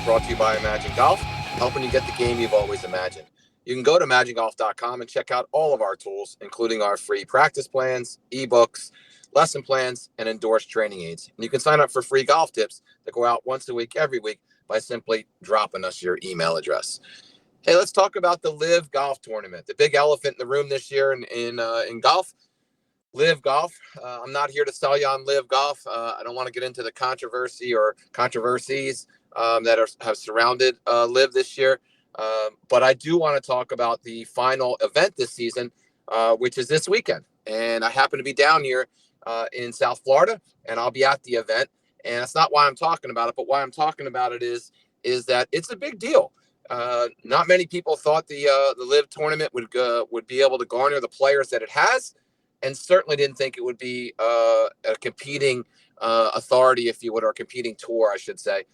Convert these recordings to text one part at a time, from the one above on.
brought to you by Imagine Golf, helping you get the game you've always imagined. You can go to imaginegolf.com and check out all of our tools, including our free practice plans, ebooks, lesson plans, and endorsed training aids. And you can sign up for free golf tips that go out once a week, every week, by simply dropping us your email address. Hey, let's talk about the LIV Golf tournament, the big elephant in the room this year in golf. LIV Golf. I'm not here to sell you on LIV Golf. I don't want to get into the controversy or controversies that have surrounded LIV this year. But I do want to talk about the final event this season, which is this weekend. And I happen to be down here in South Florida, and I'll be at the event. And that's not why I'm talking about it, but why I'm talking about it is that it's a big deal. Not many people thought the LIV tournament would be able to garner the players that it has, and certainly didn't think it would be a competing authority, if you would, or a competing tour, I should say,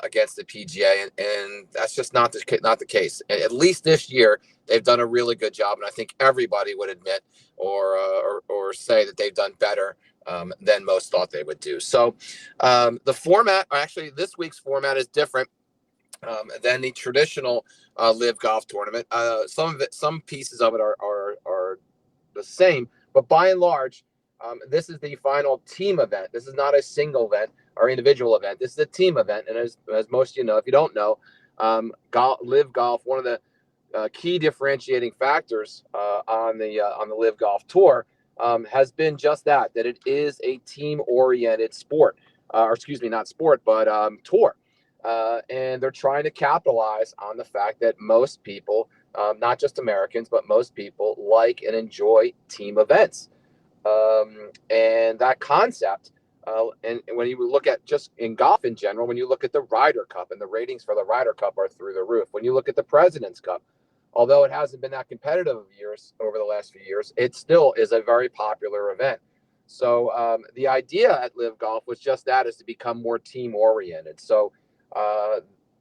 against the PGA, and that's just not the case. At least this year, they've done a really good job, and I think everybody would admit or say that they've done better than most thought they would do. So the format, actually, this week's format is different than the traditional LIV Golf tournament. Some pieces of it are the same, but by and large, this is the final team event. This is not a single event or individual event. This is a team event, and as most of you know, if you don't know, LIV Golf, one of the key differentiating factors on the LIV Golf Tour has been just that it is a team-oriented sport, or excuse me, not sport, but tour. And they're trying to capitalize on the fact that most people, not just Americans, but most people like and enjoy team events. And that concept, and when you look at just in golf in general, when you look at the Ryder Cup, and the ratings for the Ryder Cup are through the roof. When you look at the President's Cup, although it hasn't been that competitive over the last few years, it still is a very popular event. So the idea at LIV Golf was just that, is to become more team oriented. So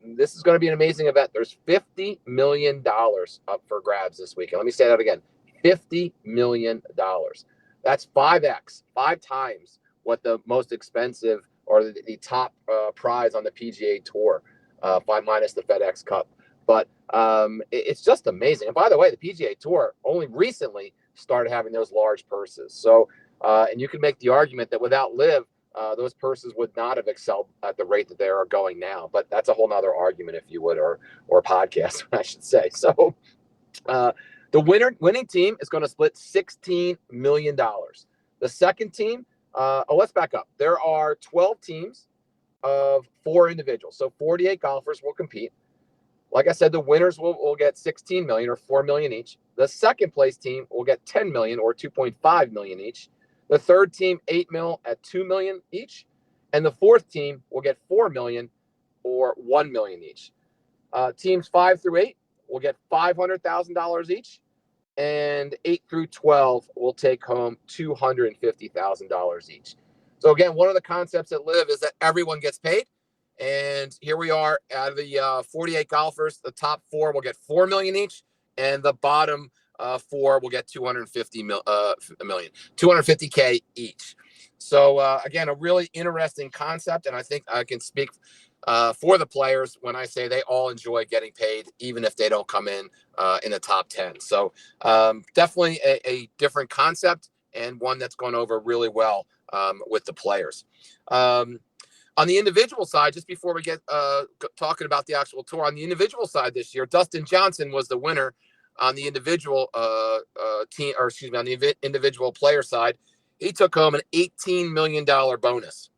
this is going to be an amazing event. There's $50 million up for grabs this weekend. Let me say that again. $50 million. That's 5 times what the most expensive or the top prize on the PGA Tour, minus the FedEx Cup. But it's just amazing. And by the way, the PGA Tour only recently started having those large purses. So, and you can make the argument that without LIV, those purses would not have excelled at the rate that they are going now. But that's a whole nother argument, if you would, or podcast, I should say. So the winning team is going to split $16 million. The second team, let's back up. There are 12 teams of 4 individuals. So 48 golfers will compete. Like I said, the winners will get $16 million, or $4 million each. The second place team will get $10 million, or $2.5 million each. The third team, $8 million at $2 million each. And the fourth team will get $4 million, or $1 million each. Teams 5 through 8 will get $500,000 each. And 8 through 12 will take home $250,000 each. So again, one of the concepts at LIV is that everyone gets paid. And here we are, out of the 48 golfers, the top 4 will get $4 million each, and the bottom 4 will get $250K each. So again, a really interesting concept, and I think I can speak for the players when I say they all enjoy getting paid, even if they don't come in the top 10. So definitely a different concept, and one that's gone over really well with the players. On the individual side, just before we get talking about the actual tour, on the individual side this year, Dustin Johnson was the winner on the individual team, or excuse me, on the individual player side. He took home an $18 million bonus.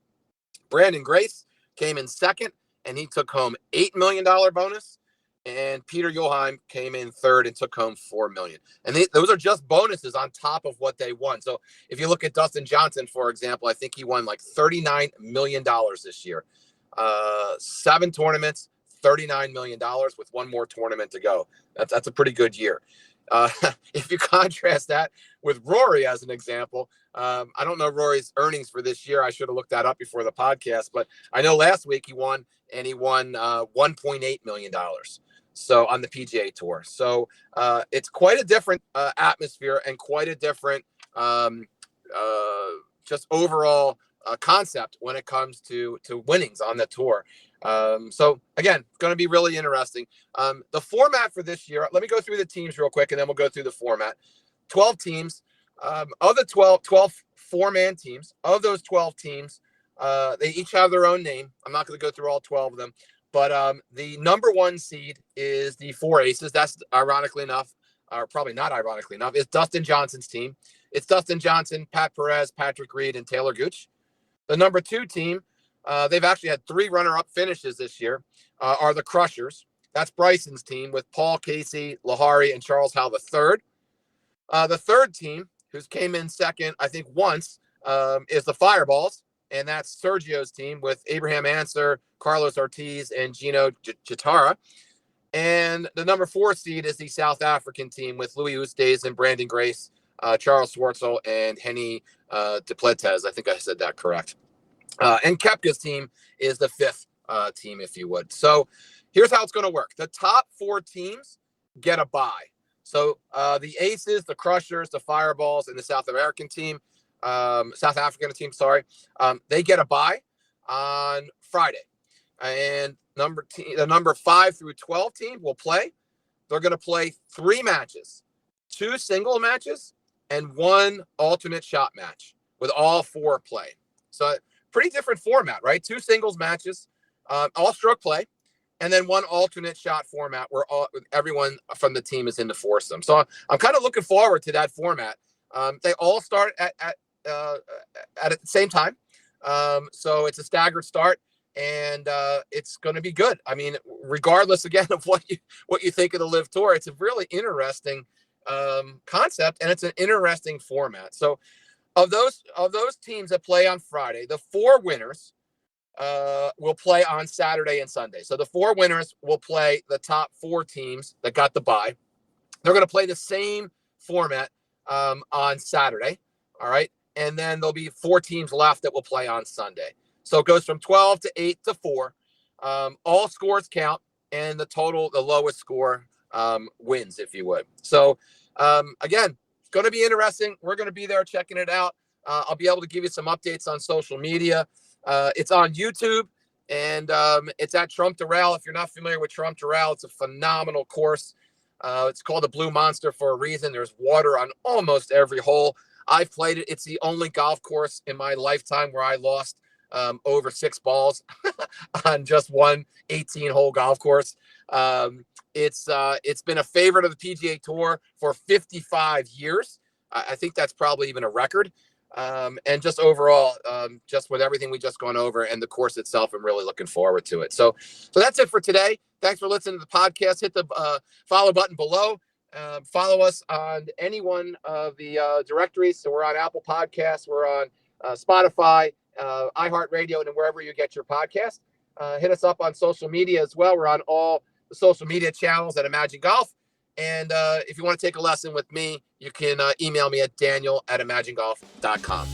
Brandon Grace came in second, and he took home $8 million bonus. And Peter Joheim came in third and took home $4 million. And those are just bonuses on top of what they won. So if you look at Dustin Johnson, for example, I think he won like $39 million this year. 7 tournaments, $39 million with 1 more tournament to go. That's a pretty good year. If you contrast that with Rory as an example, I don't know Rory's earnings for this year. I should have looked that up before the podcast, but I know last week he won $1.8 million. So on the PGA Tour. So it's quite a different atmosphere and quite a different just overall concept when it comes to winnings on the tour. So again, going to be really interesting. The format for this year, let me go through the teams real quick, and then we'll go through the format. 12 teams. Of the 12 four-man teams, of those 12 teams, they each have their own name. I'm not going to go through all 12 of them, but the number one seed is the Four Aces. That's ironically enough, or probably not ironically enough, is Dustin Johnson's team. It's Dustin Johnson, Pat Perez, Patrick Reed, and Taylor Gooch. The number two team, they've actually had 3 runner-up finishes this year, are the Crushers. That's Bryson's team with Paul Casey, Lahari, and Charles Howell III. The third team, who's came in second, I think once, is the Fireballs, and that's Sergio's team with Abraham Answer, Carlos Ortiz, and Gino Chitara. And the number 4 seed is the South African team with Louis Oosthuizen and Brandon Grace, Charles Schwartzel, and Henny Dupletes. I think I said that correct. And Koepka's team is the 5th team, if you would. So here's how it's going to work. The top 4 teams get a bye. So the Aces, the Crushers, the Fireballs, and the South African team, they get a bye on Friday. And the number 5 through 12 team will play. They're going to play 3 matches, 2 single matches, and 1 alternate shot match with all 4 play. So pretty different format, right? 2 singles matches, all stroke play, and then 1 alternate shot format where everyone from the team is in the foursome. So I'm kind of looking forward to that format. They all start at the same time. So it's a staggered start, and it's going to be good. I mean, regardless, again, of what you think of the LIV Tour, it's a really interesting concept, and it's an interesting format. So of those teams that play on Friday, the 4 winners will play on Saturday and Sunday. So the 4 winners will play the top 4 teams that got the bye. They're going to play the same format on Saturday. All right. And then there'll be 4 teams left that will play on Sunday. So it goes from 12 to 8 to 4. All scores count, and the lowest score wins, if you would. So again, it's going to be interesting. We're going to be there checking it out. I'll be able to give you some updates on social media. It's on YouTube, and it's at Trump Doral. If you're not familiar with Trump Doral, it's a phenomenal course. It's called the Blue Monster for a reason. There's water on almost every hole. I've played it. It's the only golf course in my lifetime where I lost over 6 balls on just one 18-hole golf course. It's been a favorite of the PGA Tour for 55 years. I think that's probably even a record. And just overall, just with everything we just gone over and the course itself, I'm really looking forward to it. So that's it for today. Thanks for listening to the podcast. Hit the follow button below. Follow us on any one of the directories. So we're on Apple Podcasts, we're on Spotify, iHeartRadio, and wherever you get your podcast. Hit us up on social media as well. We're on all the social media channels at Imagine Golf. And if you want to take a lesson with me, you can email me at daniel@imaginegolf.com.